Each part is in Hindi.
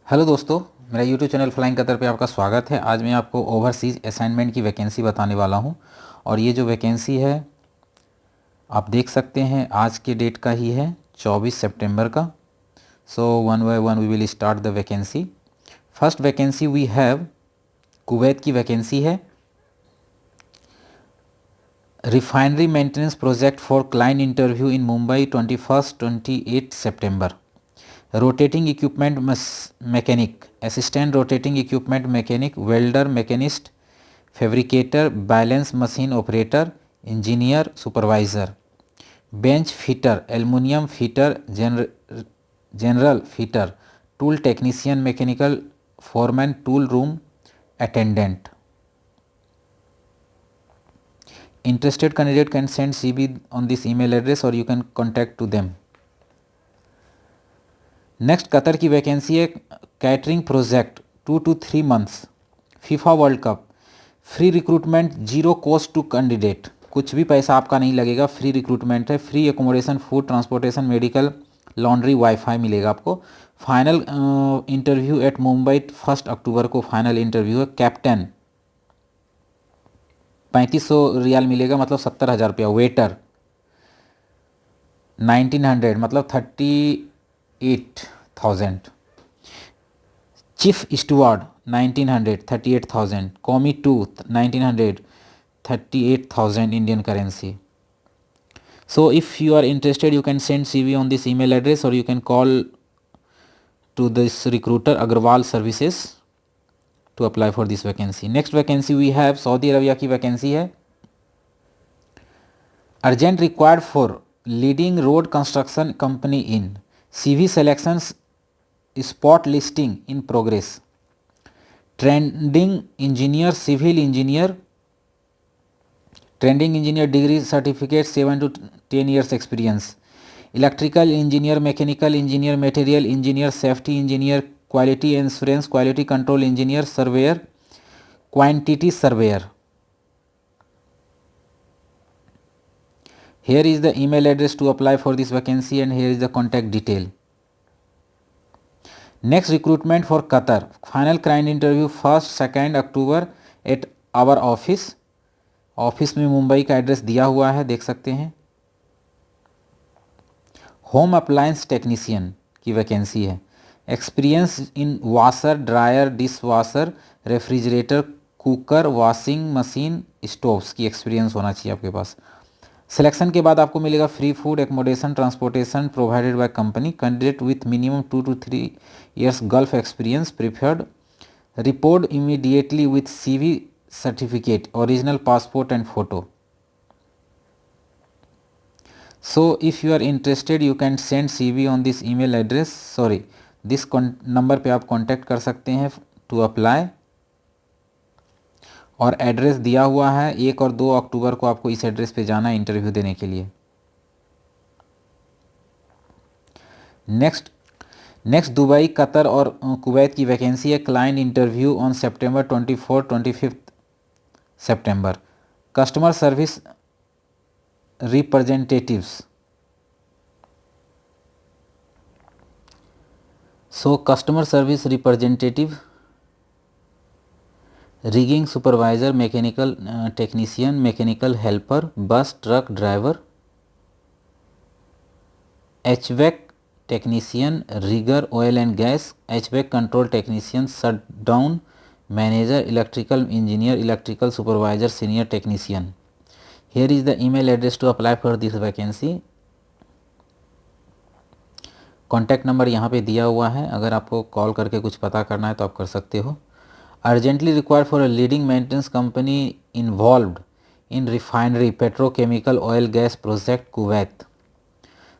हेलो दोस्तों, मेरा यूट्यूब चैनल फ्लाइंग कतर पे आपका स्वागत है। आज मैं आपको ओवरसीज़ असाइनमेंट की वैकेंसी बताने वाला हूं और ये जो वैकेंसी है आप देख सकते हैं आज के डेट का ही है, 24 सितंबर का। So one by one we will start the vacancy. First vacancy we have Kuwait की वैकेंसी है। Refinery maintenance project for client interview in Mumbai 21-28 सितंबर। Rotating equipment mechanic, assistant rotating equipment mechanic, welder, machinist, fabricator, balance machine operator, engineer, supervisor, bench fitter, aluminium fitter, general fitter, tool technician, mechanical foreman, tool room attendant. Interested candidate can send CV on this email address or you can contact to them. Next Qatar की वैकेंसी है catering project 2 to 3 months FIFA world cup. Free recruitment, zero cost to candidate, कुछ भी पैसा आपका नहीं लगेगा, फ्री रिक्रूटमेंट है। Free accommodation, food, transportation, medical, laundry, wifi मिलेगा आपको। फाइनल इंटरव्यू एट मुंबई 1 अक्टूबर को फाइनल इंटरव्यू है। कैप्टन 3500 रियाल मिलेगा, मतलब 70,000 रुपया। वेटर 1900 मतलब 38,000। Chief steward 1900 38,000। Commis 2 1900 38,000 Indian currency. So if you are interested you can send CV on this email address or you can call to this recruiter Agarwal Services to apply for this vacancy. Next vacancy we have Saudi Arabia की वैकेंसी है। Urgent required for leading road construction company in. CV selections spot listing in progress. Trending engineer, civil engineer, trending engineer degree certificate 7 to 10 years experience. Electrical engineer, mechanical engineer, material engineer, safety engineer, quality insurance, quality control engineer, surveyor, quantity surveyor. Here is the email address to apply for this vacancy and here is the contact detail. Next recruitment for Qatar. Final client interview 1st-2 October at our office. Office में मुंबई का एड्रेस दिया हुआ है, देख सकते हैं। होम अप्लायंस टेक्नीशियन की वैकेंसी है। Experience in washer, dryer, dish washer, refrigerator, cooker, washing machine, stoves की एक्सपीरियंस होना चाहिए आपके पास। सिलेक्शन के बाद आपको मिलेगा free food, accommodation, transportation provided by company. Candidate with minimum 2 to 3 years gulf experience preferred. Report immediately with CV certificate, original passport and photo. So if you are interested you can send CV on this email address, this number पे आप कांटेक्ट कर सकते हैं टू अप्लाई। और एड्रेस दिया हुआ है, 1 और 2 अक्टूबर को आपको इस एड्रेस पे जाना है इंटरव्यू देने के लिए। नेक्स्ट दुबई, कतर और कुवैत की वैकेंसी है। क्लाइंट इंटरव्यू ऑन सितंबर 24-25 सितंबर। Customer service representatives. So customer service representative, rigging supervisor, mechanical technician, mechanical helper, bus truck driver, HVAC technician, rigger, oil and gas, HVAC control technician, shutdown manager, electrical engineer, electrical supervisor, senior technician. Here is the email address to apply for this vacancy. Contact number यहाँ पे दिया हुआ है, अगर आपको कॉल करके कुछ पता करना है तो आप कर सकते हो। Urgently required for a leading maintenance company involved in refinery, petrochemical, oil gas project, Kuwait.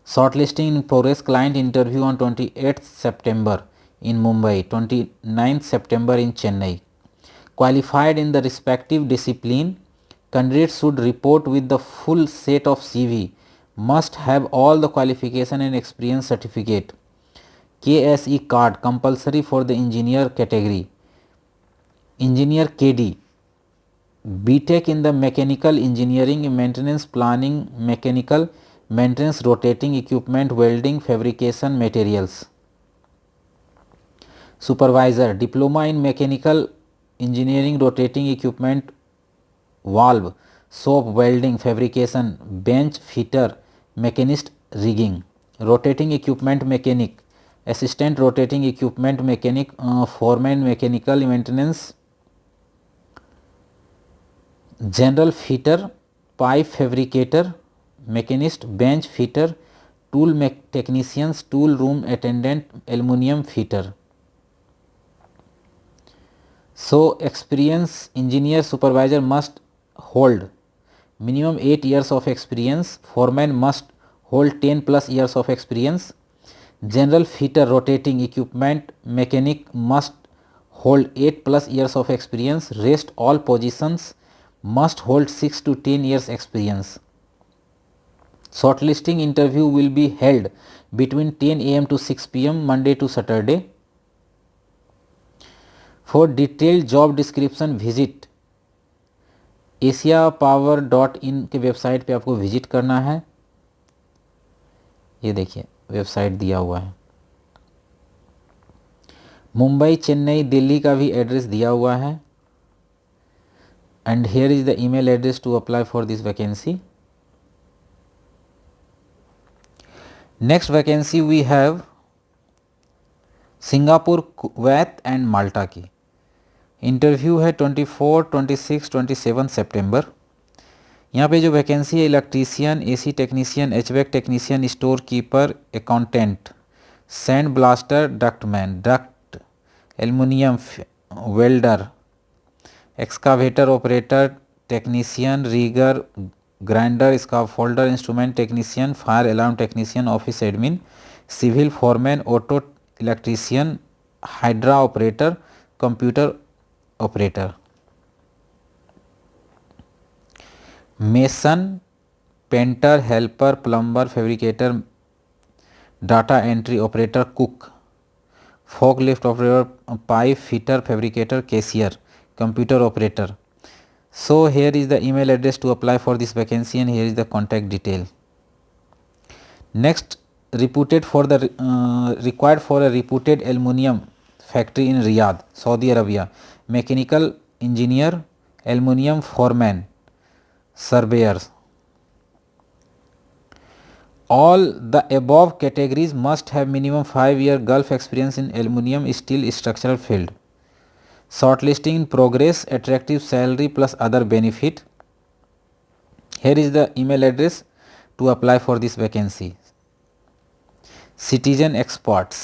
Shortlisting in progress, client interview on 28 September in Mumbai, 29th September in Chennai. Qualified in the respective discipline, candidates should report with the full set of CV, must have all the qualification and experience certificate. KSE card compulsory for the engineer category. Engineer KD, BTech in the mechanical engineering, maintenance planning, mechanical maintenance, rotating equipment, welding, fabrication, materials. Supervisor, diploma in mechanical engineering, rotating equipment, valve, soap, welding, fabrication, bench fitter, machinist, rigging. Rotating equipment mechanic, assistant rotating equipment mechanic, foreman mechanical maintenance, general fitter, pipe fabricator, machinist, bench fitter, tool technicians, tool room attendant, aluminum fitter. So experience engineer supervisor must hold minimum 8 years of experience, foreman must hold 10 plus years of experience, general fitter rotating equipment mechanic must hold 8 plus years of experience, rest all positions must hold 6 to 10 years experience. Shortlisting interview will be held between 10 am to 6 pm Monday to Saturday. For detailed job description visit asiapower.in के वेबसाइट पे आपको विजिट करना है। ये देखिए वेबसाइट दिया हुआ है। मुंबई, चेन्नई, दिल्ली का भी एड्रेस दिया हुआ है। And here is the email address to apply for this vacancy. Next vacancy we have Singapore, Kuwait and Malta की। इंटरव्यू है 24, 26, 27 सितंबर। यहाँ पे जो वैकेंसी है electrician, AC technician, HVAC technician, store keeper, accountant, sand blaster, ductman, duct, aluminium welder, excavator operator, technician, rigger, grinder, scaffolder, instrument technician, fire alarm technician, office admin, civil foreman, auto electrician, hydra operator, computer operator, mason, painter, helper, plumber, fabricator, data entry operator, cook, forklift operator, pipe fitter, fabricator, cashier, computer operator. So here is the email address to apply for this vacancy and here is the contact detail. Next, reputed for the required for a reputed aluminium factory in Riyadh, Saudi Arabia, mechanical engineer, aluminium foreman, surveyors. All the above categories must have minimum 5-year Gulf experience in aluminium steel structural field. Shortlisting in progress, attractive salary plus other benefit. Here is the email address to apply for this vacancy. Citizen experts.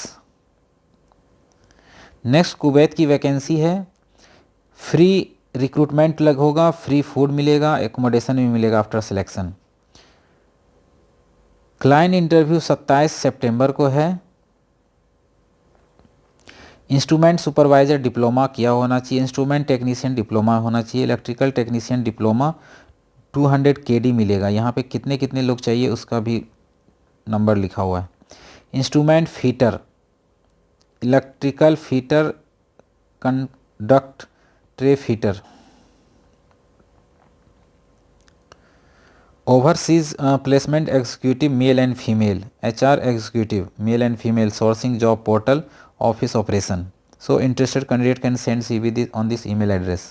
Next Kuwait की वैकेंसी है। फ्री रिक्रूटमेंट लग होगा, फ्री फूड मिलेगा, एकोमोडेशन भी मिलेगा आफ्टर सिलेक्शन। क्लाइंट इंटरव्यू 27 सितंबर को है। इंस्ट्रूमेंट सुपरवाइजर डिप्लोमा किया होना चाहिए, इंस्ट्रूमेंट टेक्नीशियन डिप्लोमा होना चाहिए, इलेक्ट्रिकल टेक्नीशियन डिप्लोमा 200 KD मिलेगा। यहाँ पे कितने कितने लोग चाहिए उसका भी नंबर लिखा हुआ है। Instrument fitter, electrical fitter, conduct tray fitter. Overseas placement executive male and female, HR executive male and female, sourcing job portal, office operation. So interested candidate can send CV on this email address.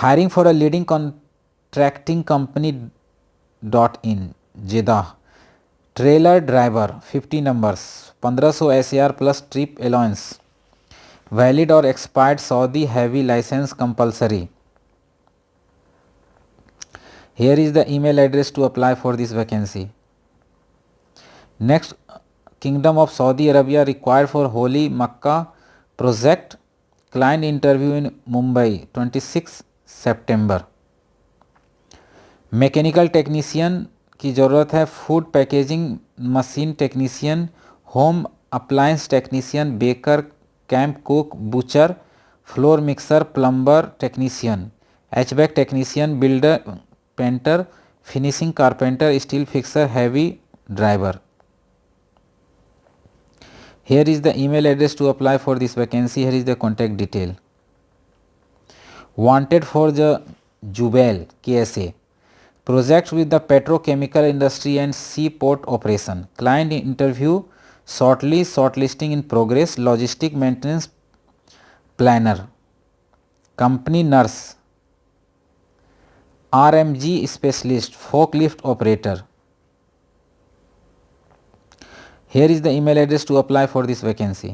Hiring for a leading contracting company .in Jeddah, trailer driver 50 numbers, 1500 SAR plus trip allowance, valid or expired Saudi heavy license compulsory. Here is the email address to apply for this vacancy. Next, Kingdom of Saudi Arabia required for Holy Makkah project. Client interview in Mumbai 26 सितंबर। मैकेनिकल टेक्नीशियन की ज़रूरत है, food packaging machine technician, home appliance technician, baker, camp cook, butcher, floor mixer, plumber technician, HVAC technician, builder, painter, finishing carpenter, steel fixer, heavy driver. Here is the email address to apply for this vacancy. Here is the contact detail. Wanted for the Jubail KSA projects with the petrochemical industry and seaport operation. Client interview shortlisting in progress, logistic maintenance planner, company nurse, RMG specialist, forklift operator. Here is the email address to apply for this vacancy.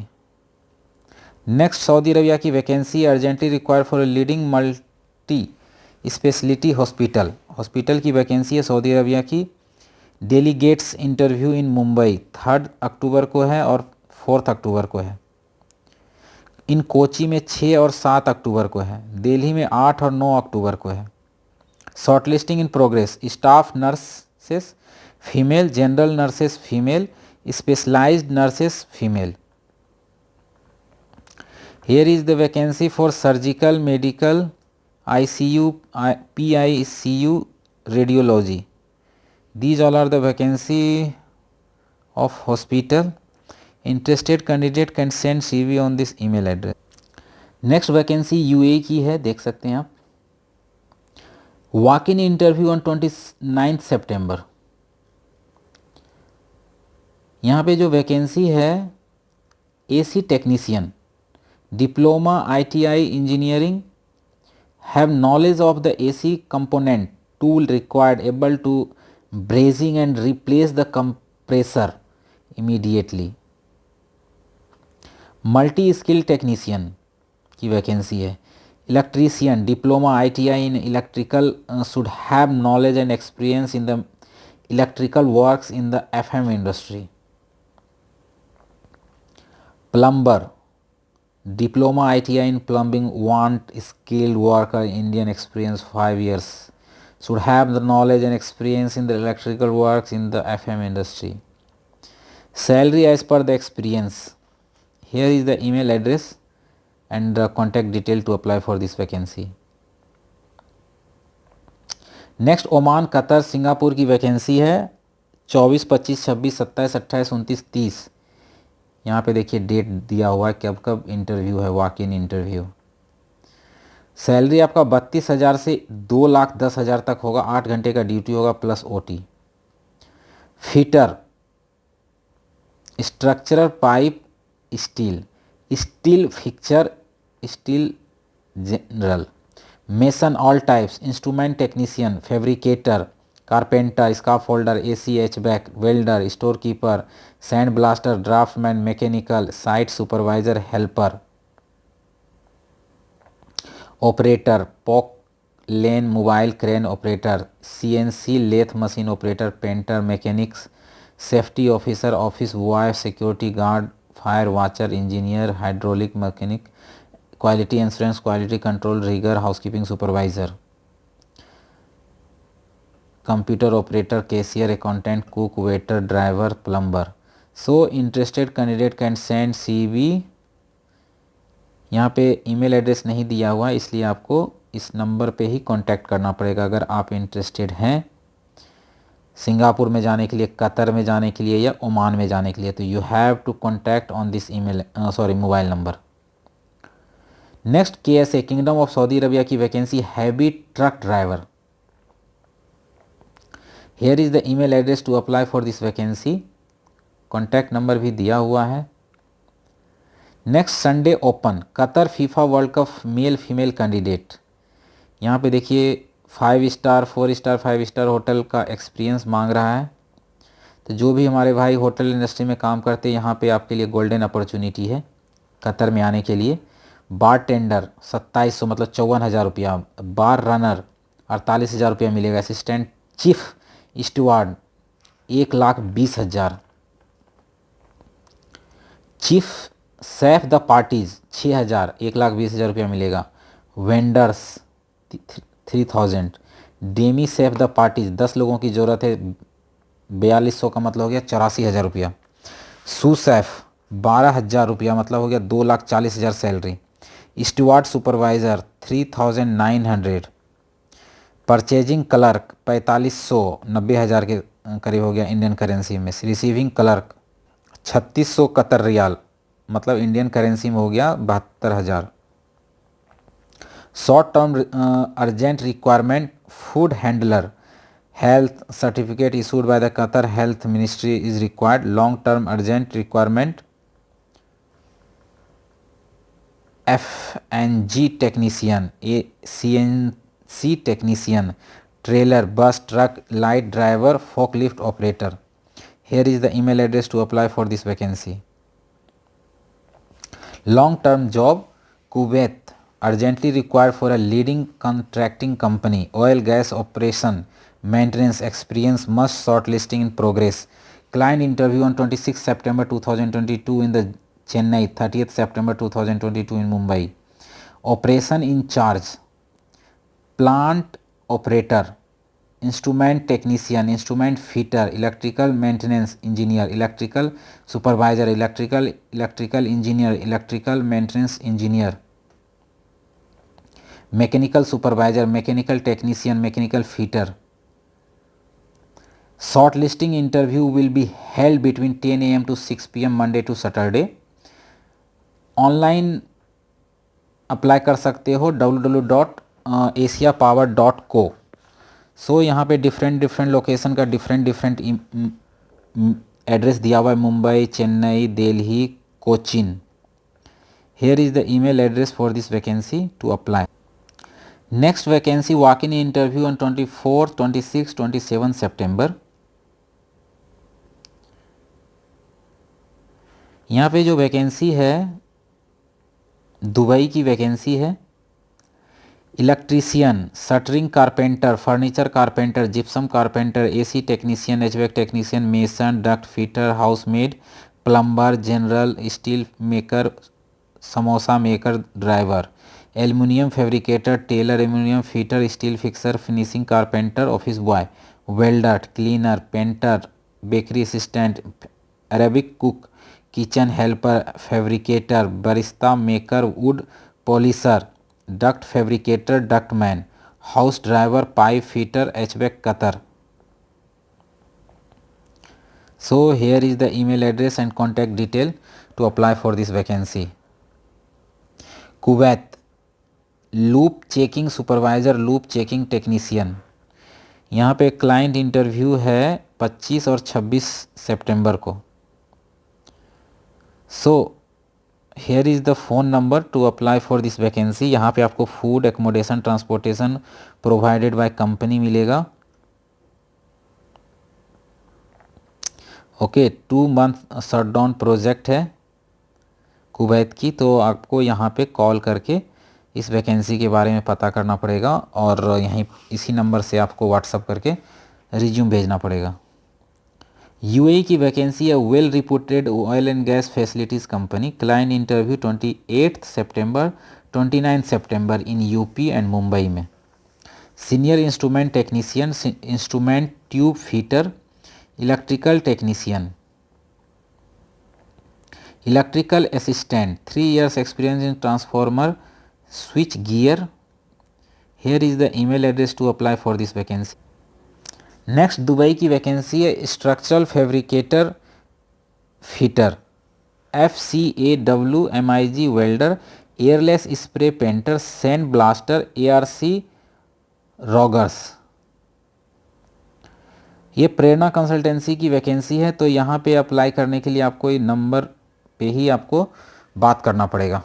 Next, Saudi Arabia की vacancy urgently required for leading multi speciality hospital. Hospital की वैकेंसी है सऊदी अरबिया की। डेलीगेट्स इंटरव्यू इन मुंबई 3 अक्टूबर को है और 4 अक्टूबर को है। इन कोची में 6 और 7 अक्टूबर को है। दिल्ली में 8 और 9 अक्टूबर को है। Shortlisting in progress, staff nurses female, general nurses female, specialised nurses female. Here is the vacancy for surgical, medical, ICU, PICU, radiology. These all are the vacancy of hospital. Interested candidate can send CV on this email address. Next vacancy UAE की है, देख सकते हैं आप। Walk-in interview on 29 सितंबर। यहाँ पे जो वैकेंसी है AC technician, diploma ITI engineering, have knowledge of the AC component tool required, able to brazing and replace the compressor immediately. Multi skill technician की वैकेंसी है। Electrician, diploma ITI in electrical, should have knowledge and experience in the electrical works in the FM industry. Plumber, diploma ITI in plumbing, want skilled worker, Indian experience 5 years, should have the knowledge and experience in the electrical works in the FM industry. Salary as per the experience. Here is the email address and the contact detail to apply for this vacancy. Next Oman, Qatar, Singapore की वैकेंसी है 24, 25, 26, 27, 28, 29, 30। यहाँ पे देखिए डेट दिया हुआ है कब कब इंटरव्यू है, वॉक इन इंटरव्यू। सैलरी आपका 32,000 से 2,10,000 तक होगा। 8 घंटे का ड्यूटी होगा plus OT। Fitter, structural pipe steel, steel fixture, steel general, mason all types, instrument technician, fabricator, carpenter, scaffolder, AC HVAC, welder, store keeper, sand blaster, draftsman, mechanical, site supervisor, helper, operator, Poclain mobile crane operator, CNC lathe machine operator, painter, mechanics, safety officer, office boy, security guard, fire watcher, engineer, hydraulic mechanic, quality insurance, quality control, rigger, housekeeping supervisor, computer operator, cashier, accountant, cook, waiter, driver, plumber. So interested candidate can send CV। यहाँ पे ईमेल एड्रेस नहीं दिया हुआ, इसलिए आपको इस नंबर पे ही कांटेक्ट करना पड़ेगा अगर आप इंटरेस्टेड हैं सिंगापुर में जाने के लिए, कतर में जाने के लिए या ओमान में जाने के लिए। तो you have to contact on this mobile number. Next KSA, kingdom of Saudi Arabia की vacancy heavy truck driver. Here is the email address to apply for this vacancy. Contact number भी दिया हुआ है। Next Sunday open, Qatar FIFA world cup male female candidate. यहाँ पे देखिए 5 स्टार, 4 स्टार, 5 स्टार होटल का एक्सपीरियंस मांग रहा है। तो जो भी हमारे भाई होटल इंडस्ट्री में काम करते हैं, यहाँ पे आपके लिए गोल्डन अपॉर्चुनिटी है कतर में आने के लिए। बार टेंडर 2700 मतलब 54,000 रुपया, बार रनर 48,000 रुपया मिलेगा, assistant chief steward 1,20,000, chief safe the parties 6,000, 1,20,000 रुपया मिलेगा, vendors 3,000, Demi safe the parties 10 लोगों की ज़रूरत है, 4,200 का मतलब हो गया 84,000 रुपया, सू सेफ 12,000 रुपया मतलब हो गया 2,40,000 salary, steward supervisor 3,900, purchasing clerk 4,500 90,000 के करीब हो गया इंडियन करेंसी में, रिसीविंग क्लर्क 3,600 कतर रियाल मतलब इंडियन करेंसी में हो गया 72,000। Short term urgent requirement food handler, health certificate issued by the Qatar Health Ministry is required. Long term urgent requirement, FNG technician, a CNC technician, trailer, bus, truck, light driver, forklift operator. Here is the email address to apply for this vacancy. Long term job, Kuwait, urgently required for a leading contracting company, oil gas operation, maintenance experience, must shortlisting in progress. Client interview on 26 September 2022 in the Chennai, 30th September 2022 in Mumbai. Operation in charge, plant operator, instrument technician, instrument fitter, electrical maintenance engineer, electrical supervisor, electrical engineer, electrical maintenance engineer, mechanical supervisor, mechanical technician, mechanical fitter. Shortlisting interview will be held between 10 a.m. to 6 p.m. Monday to Saturday. Online apply कर सकते हो www.asiapower.co. सो यहाँ पे डिफरेंट लोकेशन का डिफरेंट एड्रेस दिया हुआ है, Mumbai, Chennai, Delhi, Cochin. Here is the email address for this vacancy to apply. Next vacancy, walk in interview on 24, 26, 27 सितंबर. यहाँ पे जो वैकेंसी है दुबई की वैकेंसी है. Electrician, shuttering carpenter, furniture carpenter, gypsum carpenter, AC technician, HVAC technician, mason, duct fitter, housemaid, plumber, general, steel maker, samosa maker, driver, aluminium fabricator, tailor, aluminium fitter, steel fixer, finishing carpenter, office boy, welder, cleaner, painter, bakery assistant, Arabic cook, kitchen helper, fabricator, barista maker, wood polisher, duct fabricator, ductman, house driver, pipe fitter, HVAC Qatar. So here is the email address and contact detail to apply for this vacancy. Kuwait, loop checking supervisor, loop checking technician. यहाँ पे क्लाइंट इंटरव्यू है 25 और 26 सितंबर को. So here is the phone number two apply for this vacancy. यहाँ पे आपको food, accommodation, transportation provided by company मिलेगा. ओके, 2 मंथ शटडाउन प्रोजेक्ट है कुवैत की. तो आपको यहाँ पे कॉल करके इस वैकेंसी के बारे में पता करना पड़ेगा और यहीं इसी नंबर से आपको व्हाट्सअप करके रिज्यूम भेजना पड़ेगा. यूएई की वैकेंसी है, well reputed oil and gas facilities company. Client interview 28 सितंबर, 29 सितंबर इन यूपी एंड मुंबई में. Senior instrument technician, instrument tube fitter, electrical technician, electrical assistant, 3 years experience in transformer, switchgear. Here is the email address to apply for this vacancy. Next Dubai की वैकेंसी है, structural fabricator fitter, FCAWMIG welder, airless spray painter, sand blaster, ARC gougers. ये प्रेरणा कंसल्टेंसी की वैकेंसी है. तो यहाँ पे अप्लाई करने के लिए आपको ये नंबर पे ही आपको बात करना पड़ेगा.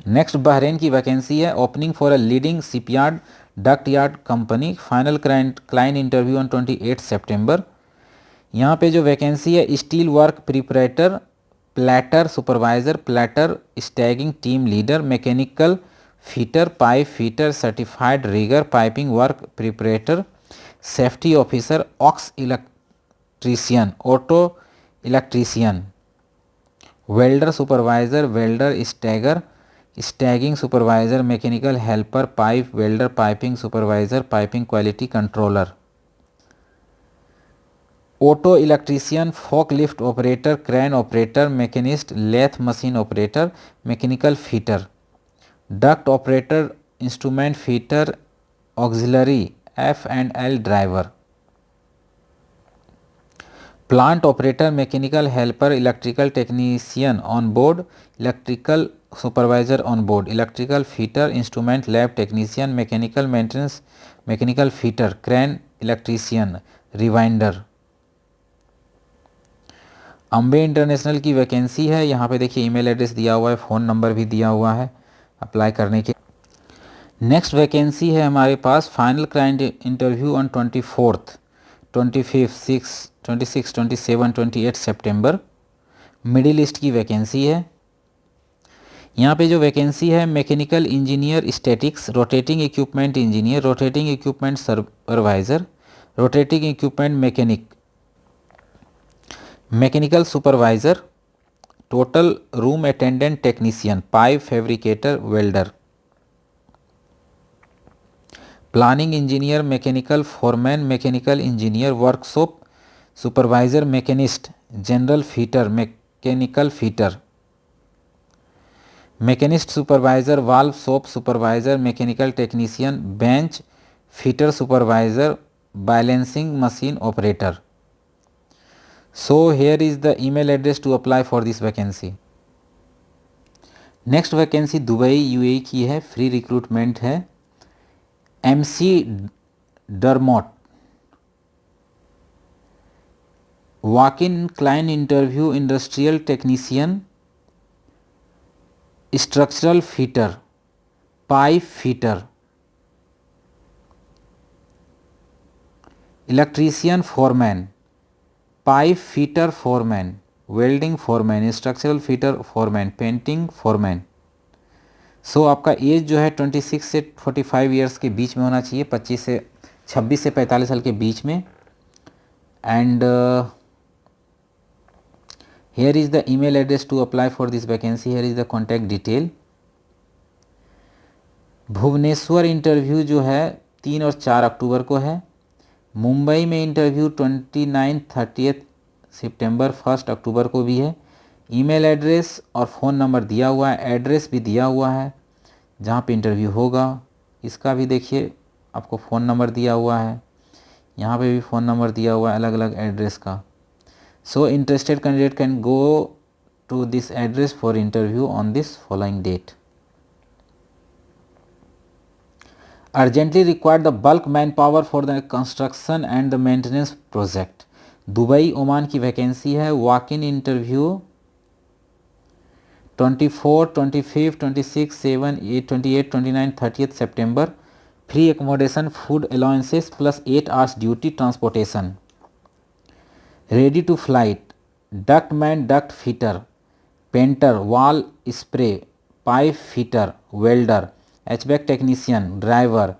नेक्स्ट बहरेन की वैकेंसी है, opening for a leading shipyard duct yard company. Final client interview on 28 सितंबर. यहाँ पे जो वैकेंसी है, steel work preparator, plater supervisor, plater staging team leader, mechanical fitter, pipe fitter, certified rigger, piping work preparator, safety officer, aux electrician, auto electrician, welder supervisor, welder stager, staging supervisor, mechanical helper, pipe welder, piping supervisor, piping quality controller, auto electrician, folk lift operator, crane operator, machinist, lathe machine operator, mechanical fitter, duct operator, instrument fitter, auxiliary, F&L driver. Plant operator, mechanical helper, electrical technician on board, electrical supervisor on board, electrical fitter, instrument lab technician, mechanical maintenance, mechanical fitter, crane electrician, rewinder. Ambe international की वैकेंसी है। यहाँ पे देखिए ईमेल एड्रेस दिया हुआ है, फ़ोन नंबर भी दिया हुआ है अप्लाई करने के। नेक्स्ट वैकेंसी है हमारे पास final client interview on 24th, 25th, 6, 26, 27, 28 सितंबर। मिडिल ईस्ट की वैकेंसी है। यहाँ पे जो वैकेंसी है mechanical engineer statics, rotating equipment engineer, rotating equipment supervisor, rotating equipment mechanic, mechanical supervisor, total room attendant technician, pipe fabricator, welder, planning engineer, mechanical foreman, mechanical engineer, workshop supervisor, machinist, general fitter, mechanical fitter, machinist supervisor, valve shop supervisor, mechanical technician, bench fitter supervisor, balancing machine operator. So here is the email address to apply for this vacancy. Next vacancy Dubai UAE की है, फ्री रिक्रूटमेंट है। MC Dermott, walk in client interview, industrial technician, structural fitter, pipe fitter, electrician foreman, pipe fitter foreman, welding foreman, structural fitter foreman, painting foreman. So आपका एज जो है 26 से 45 ईयर्स के बीच में होना चाहिए, 26 से 45 साल के बीच में। And here is the email address to apply for this vacancy, here is the contact detail. Bhubaneswar interview जो है 3 और 4 अक्टूबर को है। मुंबई में इंटरव्यू 29, 30 सितंबर, 1 अक्टूबर को भी है। ईमेल एड्रेस और फ़ोन नंबर दिया हुआ है, एड्रेस भी दिया हुआ है जहाँ पे इंटरव्यू होगा। इसका भी देखिए आपको फ़ोन नंबर दिया हुआ है, यहाँ पे भी फ़ोन नंबर दिया हुआ है अलग अलग एड्रेस का। So interested candidate can go to this address for interview on this following date. Urgently required the bulk manpower for the construction and the maintenance project. Dubai Oman की वैकेंसी है। वॉक इन इंटरव्यू 24, 25, 26, 7, 8, 28, 29, 30 सितंबर। Free accommodation, food allowances plus 8 hours duty, transportation. Ready to flight, duct man, duct fitter, painter, wall spray, pipe fitter, welder, एचवैक technician, driver,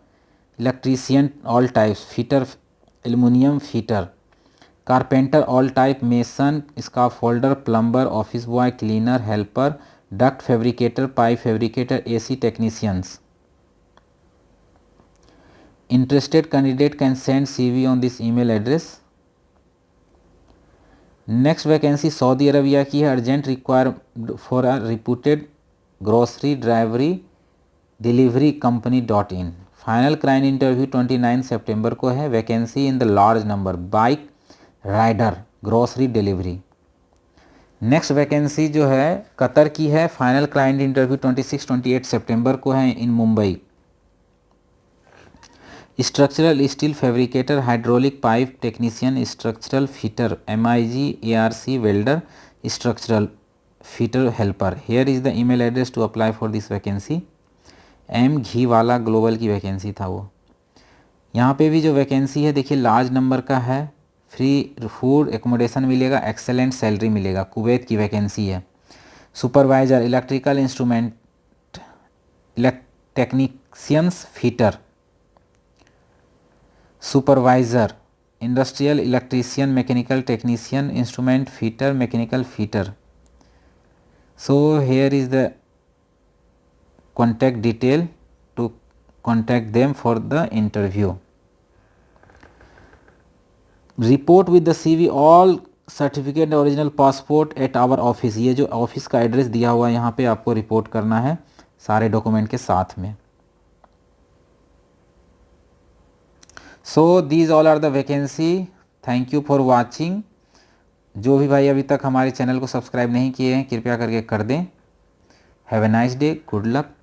electrician all types, fitter, aluminium fitter, carpenter all type, mason, scaffolder, plumber, office boy, cleaner, helper, duct fabricator, pipe fabricator, AC technicians. Interested candidate can send CV on this email address. Next vacancy Saudi Arabia की है। Urgent require for a reputed grocery ड्राइवरी delivery company .in। Final client interview 29 सितंबर को है। Vacancy in the large number, bike rider, grocery delivery. Next vacancy जो है कतर की है। फाइनल क्लाइंट इंटरव्यू 26, 28 सितंबर को है in Mumbai. Structural steel fabricator, hydraulic pipe technician, structural fitter, MIG ARC welder, structural fitter helper. Here is the email address to apply for this vacancy. M Ghiwala global की वैकेंसी था वो। यहाँ पे भी जो वैकेंसी है देखिए लार्ज नंबर का है। फ्री फूड एकोमोडेशन मिलेगा, एक्सेलेंट सैलरी मिलेगा। कुवैत की वैकेंसी है। Supervisor, electrical instrument technicians fitter, supervisor, industrial electrician, mechanical technician, instrument fitter, mechanical fitter. So here is the contact detail to contact them for the interview. Report with the CV all certificate original passport at our office। ये जो ऑफिस का एड्रेस दिया हुआ है यहाँ पे आपको रिपोर्ट करना है सारे डॉक्यूमेंट के साथ में। So these all are the vacancy. Thank you for watching. जो भी भाई अभी तक हमारे चैनल को सब्सक्राइब नहीं किए हैं कृपया करके कर दें। Have a nice day, good luck.